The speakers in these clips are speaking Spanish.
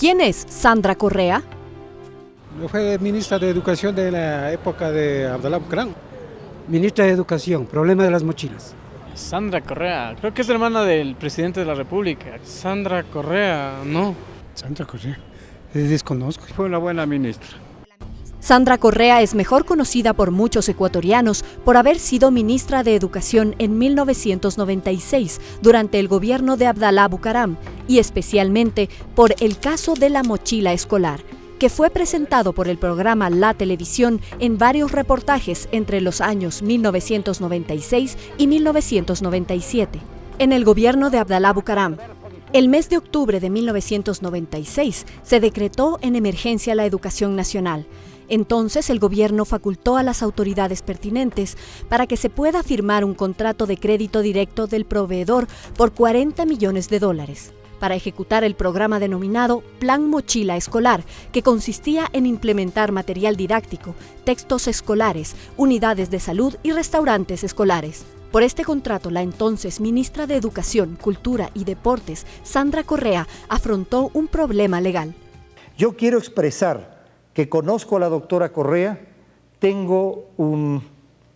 ¿Quién es Sandra Correa? Fue ministra de Educación de la época de Abdalá Bucaram. Ministra de Educación, problema de las mochilas. Sandra Correa, creo que es hermana del presidente de la República. Sandra Correa, no. Sandra Correa, desconozco. Fue una buena ministra. Sandra Correa es mejor conocida por muchos ecuatorianos por haber sido ministra de Educación en 1996 durante el gobierno de Abdalá Bucaram y especialmente por el caso de la mochila escolar, que fue presentado por el programa La Televisión en varios reportajes entre los años 1996 y 1997. En el gobierno de Abdalá Bucaram, el mes de octubre de 1996 se decretó en emergencia la educación nacional. Entonces el gobierno facultó a las autoridades pertinentes para que se pueda firmar un contrato de crédito directo del proveedor por $40 millones para ejecutar el programa denominado Plan Mochila Escolar, que consistía en implementar material didáctico, textos escolares, unidades de salud y restaurantes escolares. Por este contrato, la entonces ministra de Educación, Cultura y Deportes, Sandra Correa, afrontó un problema legal. Yo quiero expresar que conozco a la doctora Correa, tengo una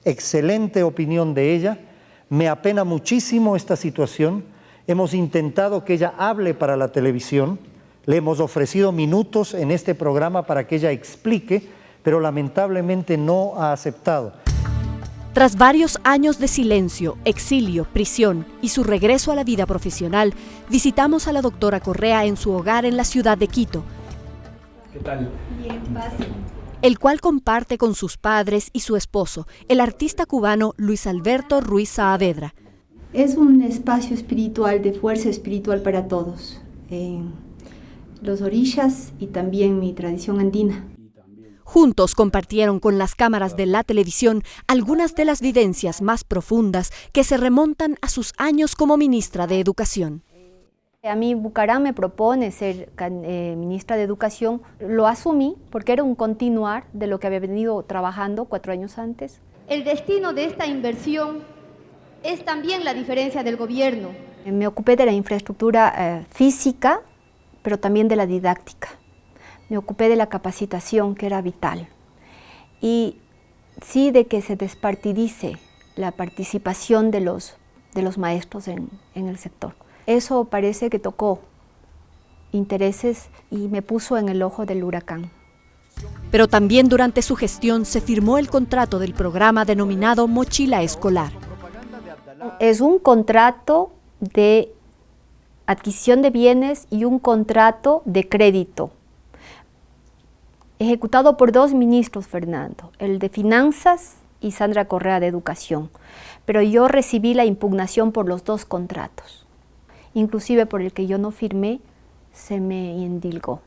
excelente opinión de ella, me apena muchísimo esta situación, hemos intentado que ella hable para la televisión, le hemos ofrecido minutos en este programa para que ella explique, pero lamentablemente no ha aceptado. Tras varios años de silencio, exilio, prisión y su regreso a la vida profesional, visitamos a la doctora Correa en su hogar en la ciudad de Quito. ¿Qué tal? Bien, fácil. El cual comparte con sus padres y su esposo, el artista cubano Luis Alberto Ruiz Saavedra. Es un espacio espiritual, de fuerza espiritual para todos. Los orishas y también mi tradición andina. Juntos compartieron con las cámaras de La Televisión algunas de las vivencias más profundas que se remontan a sus años como ministra de Educación. A mí Bucaram me propone ser ministra de Educación, lo asumí porque era un continuar de lo que había venido trabajando 4 años antes. El destino de esta inversión es también la diferencia del gobierno. Me ocupé de la infraestructura física, pero también de la didáctica. Me ocupé de la capacitación, que era vital. Y sí de que se despartidice la participación de los maestros en el sector. Eso parece que tocó intereses y me puso en el ojo del huracán. Pero también durante su gestión se firmó el contrato del programa denominado Mochila Escolar. Es un contrato de adquisición de bienes y un contrato de crédito, ejecutado por 2 ministros, Fernando, el de Finanzas y Sandra Correa de Educación. Pero yo recibí la impugnación por los 2 contratos. Inclusive por el que yo no firmé, se me indilgó.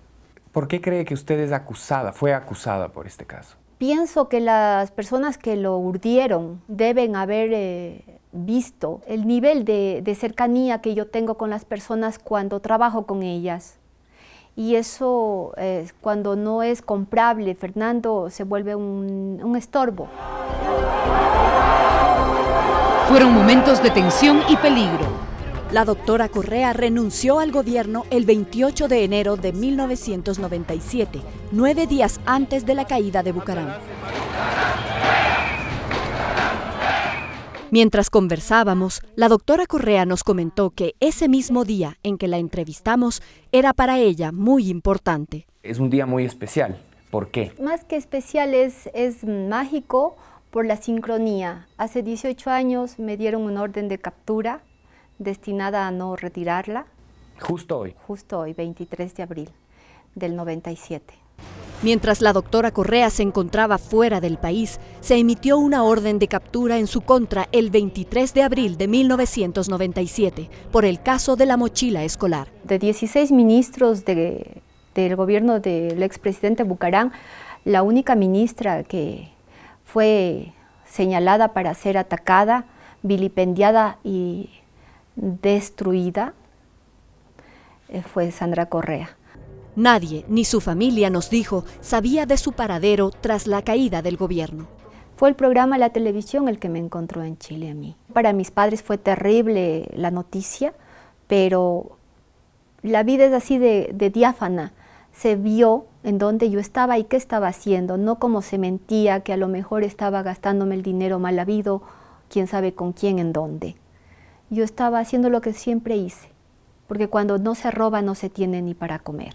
¿Por qué cree que usted es acusada, fue acusada por este caso? Pienso que las personas que lo urdieron deben haber visto el nivel de cercanía que yo tengo con las personas cuando trabajo con ellas. Y eso, cuando no es comprable, Fernando, se vuelve un estorbo. Fueron momentos de tensión y peligro. La doctora Correa renunció al gobierno el 28 de enero de 1997, 9 días antes de la caída de Bucaram. Mientras conversábamos, la doctora Correa nos comentó que ese mismo día en que la entrevistamos era para ella muy importante. Es un día muy especial. ¿Por qué? Más que especial, es mágico por la sincronía. Hace 18 años me dieron una orden de captura destinada a no retirarla. Justo hoy. Justo hoy, 23 de abril del 97. Mientras la doctora Correa se encontraba fuera del país, se emitió una orden de captura en su contra el 23 de abril de 1997 por el caso de la mochila escolar. De 16 ministros del gobierno del expresidente Bucaram, la única ministra que fue señalada para ser atacada, vilipendiada y destruida fue Sandra Correa. Nadie, ni su familia, nos dijo, sabía de su paradero tras la caída del gobierno. Fue el programa La Televisión el que me encontró en Chile a mí. Para mis padres fue terrible la noticia, pero la vida es así de diáfana. se vio en dónde yo estaba y qué estaba haciendo, no como se mentía que a lo mejor estaba gastándome el dinero mal habido, quién sabe con quién, en dónde. Yo estaba haciendo lo que siempre hice, porque cuando no se roba no se tiene ni para comer.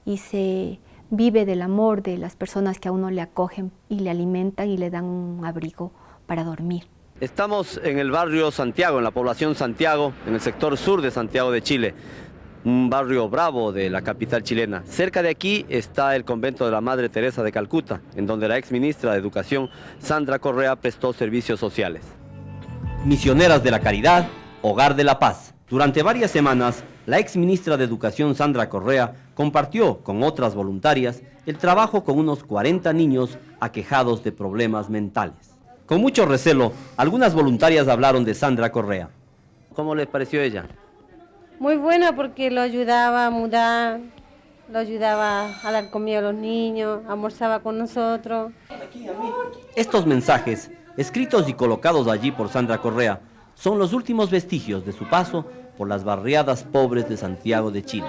Y se vive del amor de las personas que a uno le acogen y le alimentan y le dan un abrigo para dormir. Estamos en el barrio Santiago, en la población Santiago, en el sector sur de Santiago de Chile, un barrio bravo de la capital chilena. Cerca de aquí está el convento de la Madre Teresa de Calcuta, en donde la ex ministra de Educación, Sandra Correa, prestó servicios sociales. Misioneras de la Caridad, Hogar de la Paz. Durante varias semanas, la ex ministra de Educación, Sandra Correa, compartió con otras voluntarias el trabajo con unos 40 niños aquejados de problemas mentales. Con mucho recelo, algunas voluntarias hablaron de Sandra Correa. ¿Cómo les pareció ella? Muy buena, porque lo ayudaba a mudar, lo ayudaba a dar comida a los niños, almorzaba con nosotros. Estos mensajes, escritos y colocados allí por Sandra Correa, son los últimos vestigios de su paso por las barriadas pobres de Santiago de Chile.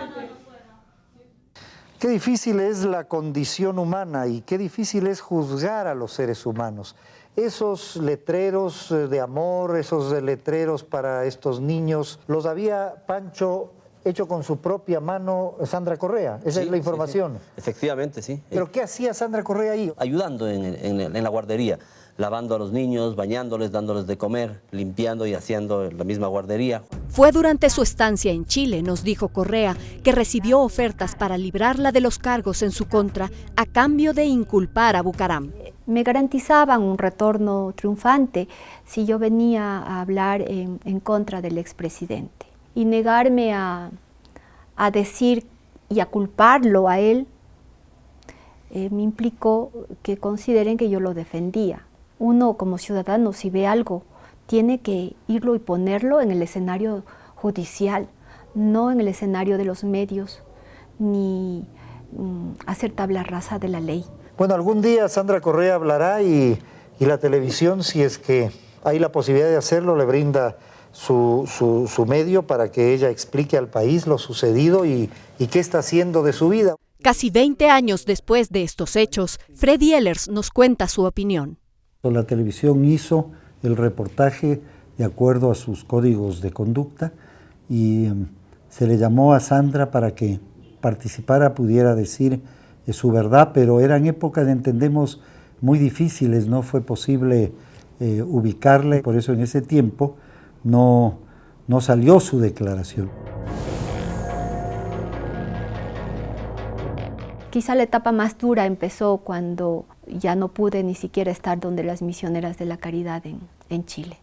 Qué difícil es la condición humana y qué difícil es juzgar a los seres humanos. Esos letreros de amor, esos letreros para estos niños, los había Pancho hecho con su propia mano Sandra Correa. Esa es la información. Sí. Efectivamente, sí. ¿Pero qué hacía Sandra Correa ahí? Ayudando en la guardería, lavando a los niños, bañándoles, dándoles de comer, limpiando y haciendo la misma guardería. Fue durante su estancia en Chile, nos dijo Correa, que recibió ofertas para librarla de los cargos en su contra a cambio de inculpar a Bucaram. Me garantizaban un retorno triunfante si yo venía a hablar en contra del expresidente. Y negarme a decir y a culparlo a él me implicó que consideren que yo lo defendía. Uno como ciudadano, si ve algo, tiene que irlo y ponerlo en el escenario judicial, no en el escenario de los medios, ni hacer tabla rasa de la ley. Bueno, algún día Sandra Correa hablará y la televisión, si es que hay la posibilidad de hacerlo, le brinda su medio para que ella explique al país lo sucedido y qué está haciendo de su vida. Casi 20 años después de estos hechos, Freddy Ehlers nos cuenta su opinión. La televisión hizo el reportaje de acuerdo a sus códigos de conducta y se le llamó a Sandra para que participara, pudiera decir su verdad, pero eran épocas, entendemos, muy difíciles, no fue posible ubicarle, por eso en ese tiempo no salió su declaración. Quizá la etapa más dura empezó cuando ya no pude ni siquiera estar donde las misioneras de la caridad en Chile.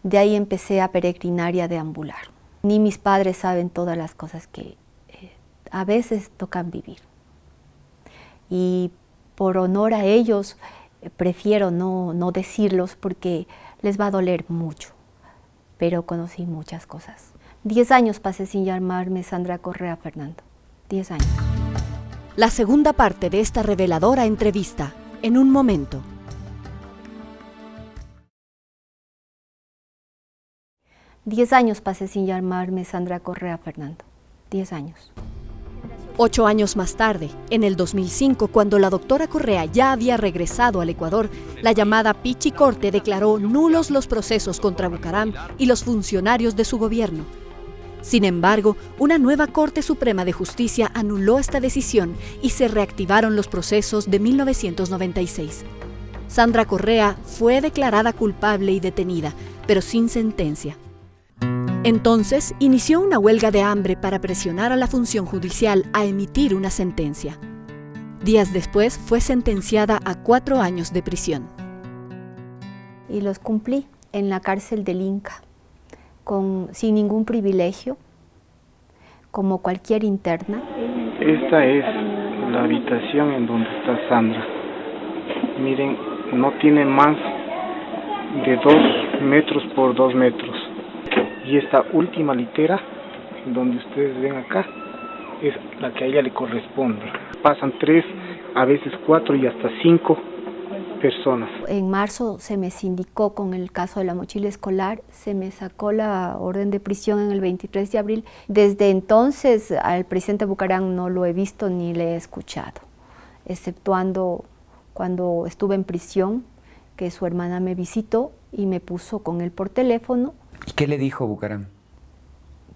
De ahí empecé a peregrinar y a deambular. Ni mis padres saben todas las cosas que a veces tocan vivir. Y por honor a ellos prefiero no decirlos porque les va a doler mucho. Pero conocí muchas cosas. 10 años pasé sin llamarme Sandra Correa, Fernando. 10 años. La segunda parte de esta reveladora entrevista, en un momento. Diez años pasé sin llamarme Sandra Correa, Fernando. 10 años. 8 años más tarde, en el 2005, cuando la doctora Correa ya había regresado al Ecuador, la llamada Pichi Corte declaró nulos los procesos contra Bucaram y los funcionarios de su gobierno. Sin embargo, una nueva Corte Suprema de Justicia anuló esta decisión y se reactivaron los procesos de 1996. Sandra Correa fue declarada culpable y detenida, pero sin sentencia. Entonces, inició una huelga de hambre para presionar a la función judicial a emitir una sentencia. Días después, fue sentenciada a 4 años de prisión. Y los cumplí en la cárcel del Inca, sin ningún privilegio, como cualquier interna. Esta es la habitación en donde está Sandra. Miren, no tiene más de 2 metros por 2 metros. Y esta última litera, donde ustedes ven acá, es la que a ella le corresponde. Pasan 3, a veces 4 y hasta 5 personas. En marzo se me sindicó con el caso de la mochila escolar, se me sacó la orden de prisión en el 23 de abril. Desde entonces al presidente Bucaram no lo he visto ni le he escuchado, exceptuando cuando estuve en prisión, que su hermana me visitó y me puso con él por teléfono. ¿Y qué le dijo Bucaram?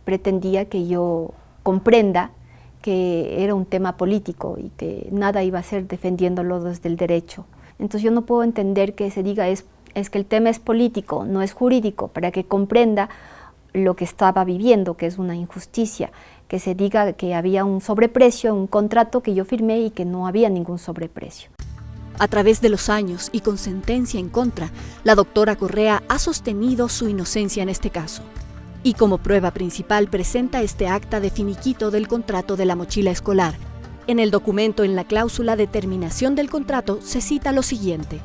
Pretendía que yo comprenda que era un tema político y que nada iba a ser defendiéndolo desde el derecho. Entonces yo no puedo entender que se diga es que el tema es político, no es jurídico, para que comprenda lo que estaba viviendo, que es una injusticia, que se diga que había un sobreprecio, un contrato que yo firmé y que no había ningún sobreprecio. A través de los años y con sentencia en contra, la doctora Correa ha sostenido su inocencia en este caso. Y como prueba principal presenta este acta de finiquito del contrato de la mochila escolar. En el documento, en la cláusula de terminación del contrato, se cita lo siguiente: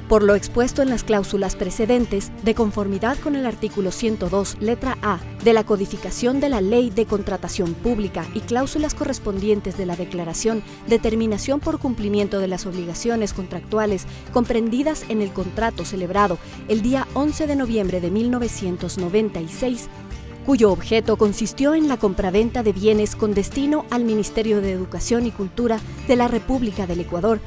por lo expuesto en las cláusulas precedentes, de conformidad con el artículo 102, letra A, de la codificación de la Ley de Contratación Pública y cláusulas correspondientes de la Declaración de Terminación por cumplimiento de las obligaciones contractuales comprendidas en el contrato celebrado el día 11 de noviembre de 1996, cuyo objeto consistió en la compraventa de bienes con destino al Ministerio de Educación y Cultura de la República del Ecuador,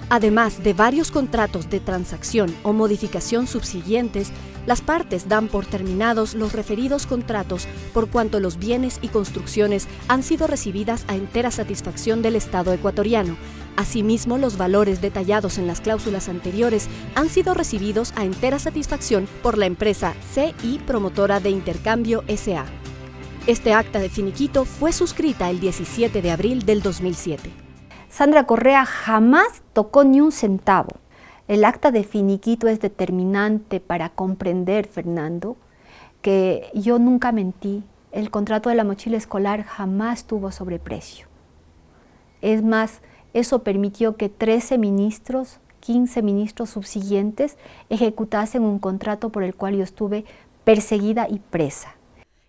además de varios contratos de transacción o modificación subsiguientes, las partes dan por terminados los referidos contratos por cuanto los bienes y construcciones han sido recibidas a entera satisfacción del Estado ecuatoriano. Asimismo, los valores detallados en las cláusulas anteriores han sido recibidos a entera satisfacción por la empresa CI Promotora de Intercambio S.A. Este acta de finiquito fue suscrita el 17 de abril del 2007. Sandra Correa jamás tocó ni un centavo. El acta de finiquito es determinante para comprender, Fernando, que yo nunca mentí. El contrato de la mochila escolar jamás tuvo sobreprecio. Es más, eso permitió que 13 ministros, 15 ministros subsiguientes ejecutasen un contrato por el cual yo estuve perseguida y presa.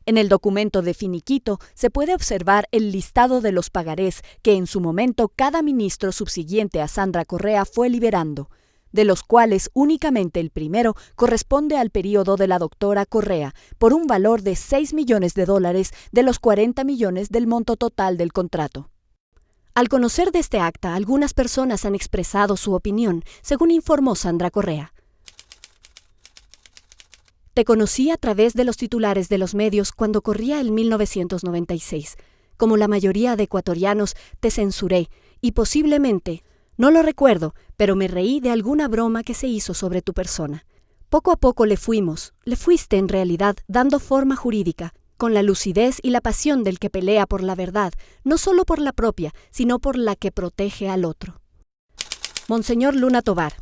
En el documento de finiquito se puede observar el listado de los pagarés que en su momento cada ministro subsiguiente a Sandra Correa fue liberando, de los cuales únicamente el primero corresponde al periodo de la doctora Correa, por un valor de $6 millones de los 40 millones del monto total del contrato. Al conocer de este acta, algunas personas han expresado su opinión, según informó Sandra Correa. Te conocí a través de los titulares de los medios cuando corría el 1996. Como la mayoría de ecuatorianos, te censuré y posiblemente, no lo recuerdo, pero me reí de alguna broma que se hizo sobre tu persona. Poco a poco le fuiste en realidad dando forma jurídica, con la lucidez y la pasión del que pelea por la verdad, no solo por la propia, sino por la que protege al otro. Monseñor Luna Tovar.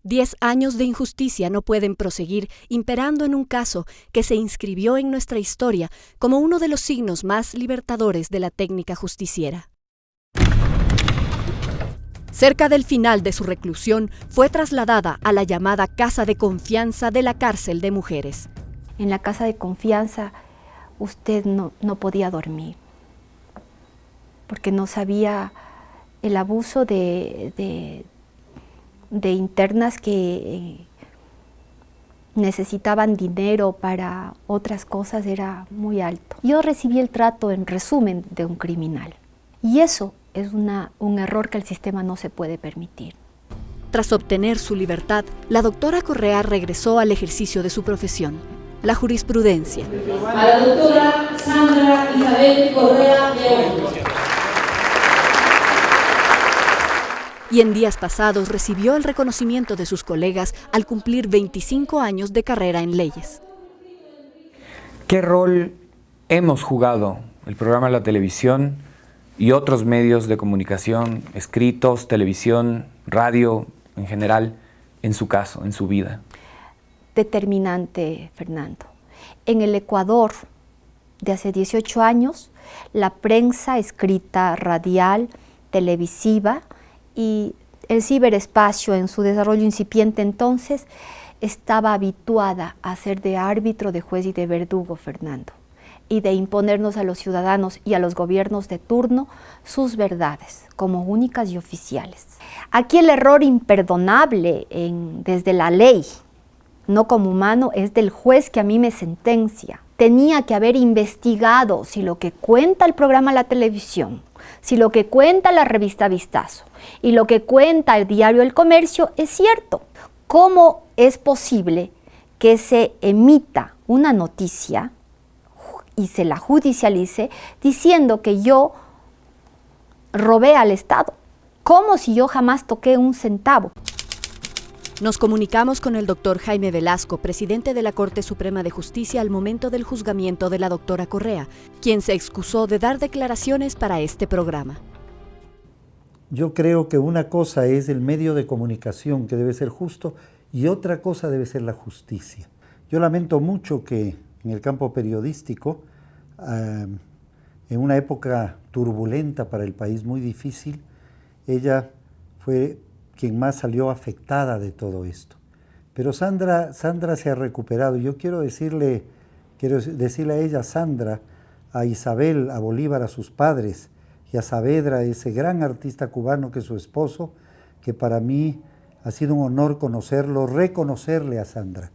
10 años de injusticia no pueden proseguir imperando en un caso que se inscribió en nuestra historia como uno de los signos más libertadores de la técnica justiciera. Cerca del final de su reclusión, fue trasladada a la llamada Casa de Confianza de la cárcel de mujeres. En la Casa de Confianza usted no podía dormir, porque no sabía el abuso de internas que necesitaban dinero para otras cosas era muy alto. Yo recibí el trato, en resumen, de un criminal. Y eso es un error que el sistema no se puede permitir. Tras obtener su libertad, la doctora Correa regresó al ejercicio de su profesión, la jurisprudencia. A la doctora Sandra Isabel Correa León. Y en días pasados recibió el reconocimiento de sus colegas al cumplir 25 años de carrera en leyes. ¿Qué rol hemos jugado el programa de la televisión y otros medios de comunicación, escritos, televisión, radio en general, en su caso, en su vida? Determinante, Fernando. En el Ecuador de hace 18 años, la prensa escrita, radial, televisiva, y el ciberespacio en su desarrollo incipiente entonces estaba habituada a ser de árbitro, de juez y de verdugo, Fernando. y de imponernos a los ciudadanos y a los gobiernos de turno sus verdades como únicas y oficiales. Aquí el error imperdonable desde la ley, no como humano, es del juez que a mí me sentencia. Tenía que haber investigado si lo que cuenta el programa La Televisión, si lo que cuenta la revista Vistazo y lo que cuenta el diario El Comercio es cierto. ¿Cómo es posible que se emita una noticia y se la judicialice diciendo que yo robé al Estado? Como si yo jamás toqué un centavo. Nos comunicamos con el doctor Jaime Velasco, presidente de la Corte Suprema de Justicia al momento del juzgamiento de la doctora Correa, quien se excusó de dar declaraciones para este programa. Yo creo que una cosa es el medio de comunicación, que debe ser justo, y otra cosa debe ser la justicia. Yo lamento mucho que en el campo periodístico, en una época turbulenta para el país, muy difícil, ella fue quien más salió afectada de todo esto. Pero Sandra se ha recuperado. Yo quiero decirle a ella, Sandra, a Isabel, a Bolívar, a sus padres, y a Saavedra, ese gran artista cubano que es su esposo, que para mí ha sido un honor conocerlo, reconocerle a Sandra,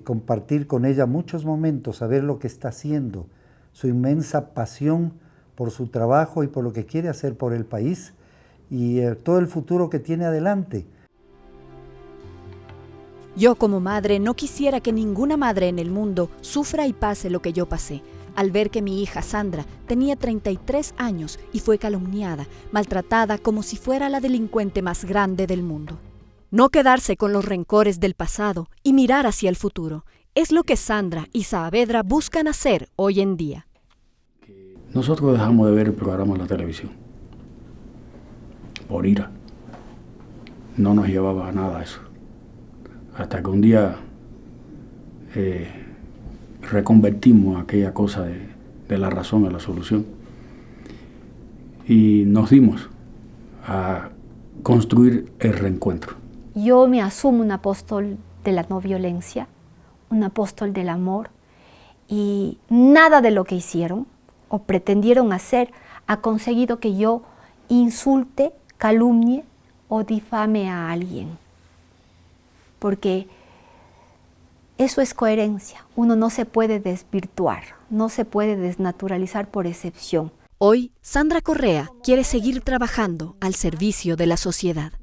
compartir con ella muchos momentos, saber lo que está haciendo, su inmensa pasión por su trabajo y por lo que quiere hacer por el país, y todo el futuro que tiene adelante. Yo como madre no quisiera que ninguna madre en el mundo sufra y pase lo que yo pasé, al ver que mi hija Sandra tenía 33 años y fue calumniada, maltratada como si fuera la delincuente más grande del mundo. No quedarse con los rencores del pasado y mirar hacia el futuro es lo que Sandra y Saavedra buscan hacer hoy en día. Nosotros dejamos de ver el programa en la televisión por ira. No nos llevaba a nada eso. Hasta que un día reconvertimos aquella cosa de la razón a la solución y nos dimos a construir el reencuentro. Yo me asumo un apóstol de la no violencia, un apóstol del amor, y nada de lo que hicieron o pretendieron hacer ha conseguido que yo insulte, calumnie o difame a alguien. Porque eso es coherencia. Uno no se puede desvirtuar, no se puede desnaturalizar por excepción. Hoy, Sandra Correa quiere seguir trabajando al servicio de la sociedad.